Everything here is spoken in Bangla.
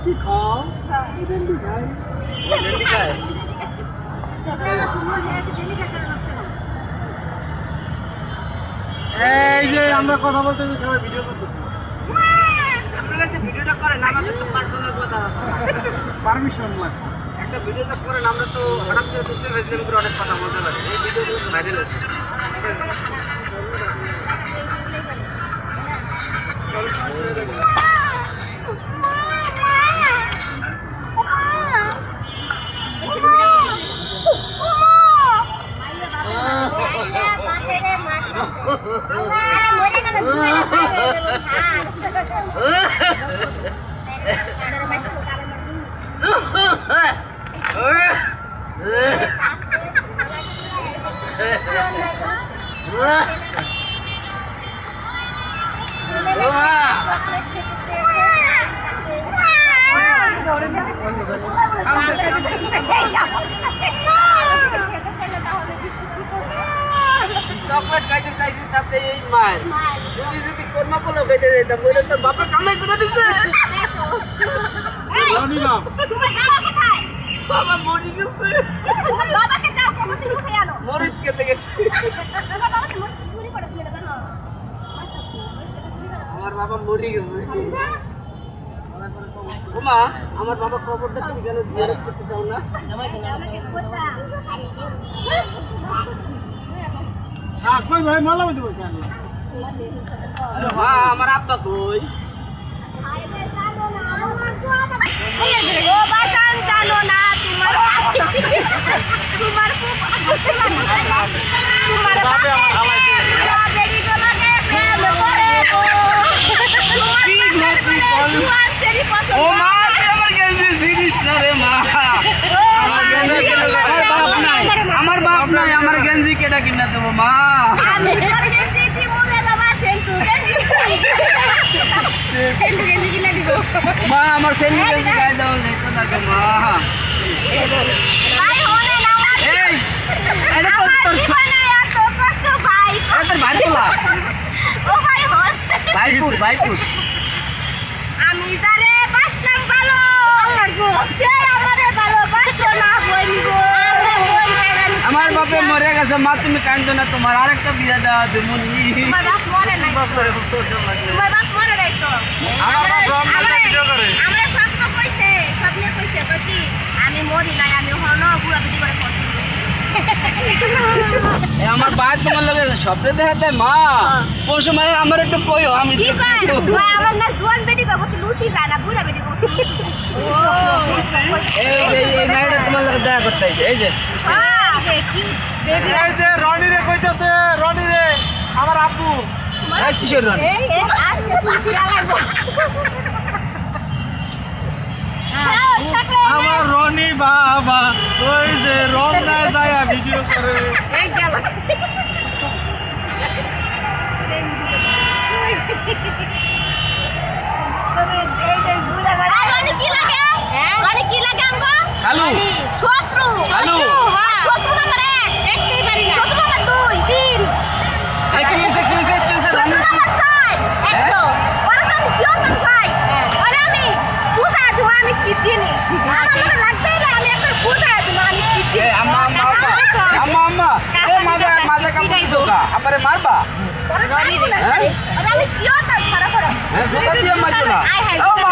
কি খাও ডেন্ডি খাই ডেন্ডি খায় এই যে আমরা কথা বলতে সবাই ভিডিও করতেছি আপনারা যে ভিডিওটা করেন আমাদের তো পার্সোনাল কথা পারমিশন লাগবে একটা ভিডিও যা করেন আমরা তো হঠাৎ করে দৃষ্টি ফেসবুক করে অনেক কথা বলতে পারি এই ভিডিওগুলো ভাইরাল হচ্ছে চকলেট খাইতে চাইছি তাতে এই মার যদি যদি কোরমা পোলাও খাইতে যেতাম বলে তোর বাপের কামাই করে দিছে জানি না বাবা মরে গেছে বাবাকে যাও কোমর থেকে উঠে আনো মরিচ খেতে গেছে তোমার বাবা কি চুরি করে তুমি এটা জানো আমার বাবা মরে গেছে ওমা আমার বাবা কবরটা তুমি কেন জিয়ারত করতে চাও না কই ভাই মালা মধ্যে বসে আনি মা আমার আব্বা কই ও বাজান জানো না তোমার তোমার খুব তোমার বাপে আমার হালাই বেরি তোমাকে প্রেম করে গো তোমার সেরি পছন্দ ও মা তুই আমার গেঞ্জি ছিড়িস না রে মা আমার গেঞ্জি আমার বাপ নাই আমার গেঞ্জি কেটা কিনা দেবো মা আমি তোর গেঞ্জি দিব রে বাবা সেন্টু গেঞ্জি সেন্টু গেঞ্জি কিনা দিব মা আমার সেন্টু গেঞ্জি গায়ে দাও যেতে লাগে মা ভাই হনে না এই এটা তো তোর জীবনে এত কষ্ট ভাই এটা তোর ভাই বলা ও ভাই হন ভাইপুর আমি যারে বাসলাম ভালো সে আমারে ভালো বাসলো না বোন গো আমার বাপে মরে গেছে মা তুমি কান্দো না তোমার আরেকটা বিয়ে দেওয়া দেবনি তোমার বাপ মরে নাই তোমার বাপ মরে নাই তো আমরা স্বপ্ন কইছে স্বপ্নে কইছে কি আমি মরি নাই আমি হন বুড়া বিটি করে পড়ছি আমার ভাই তোমার লগে স্বপ্নে দেখাতে মা কোন সময় আমার একটু কইও আমি কি কয় ভাই আমার না জোয়ান বেটি কইবো কি লুচি যায় না বুড়া বেটি কইবো এই নাইটা তোমার লগে দেখা করতে আইছে এই যে কি এই যে রনি রে কইতাছে রনি রে আমার আব্বু এই কিশোর রানী এই আজকে সুচি লাগবো আমার রনি বাবা ওই যে রমনা যায় ভিডিও করে এই গেল তবে এই যে বুড়া গড়া রানী কি লাগে রানী কি লাগে আমগো হ্যালো শত্রু হ্যালো শত্রু নাম্বার 1 দেখতেই পারি না শত্রু নাম্বার 2 3 এই কিসে রানী শত্রু নাম্বার 4 100 ওরা তো আমি জিওতন ভাই আরে আমি বুঝা দিব আমি কি জিনিস আমার লাগবে না আমি একটা বুঝা দিব আমি কি জিনিস এই আম্মা এই মাঝে কাম করছো কা আমারে মারবা আরে আমি জিওতন ছাড়া করো হ্যাঁ জোতা দিয়ে মারছো না ও মা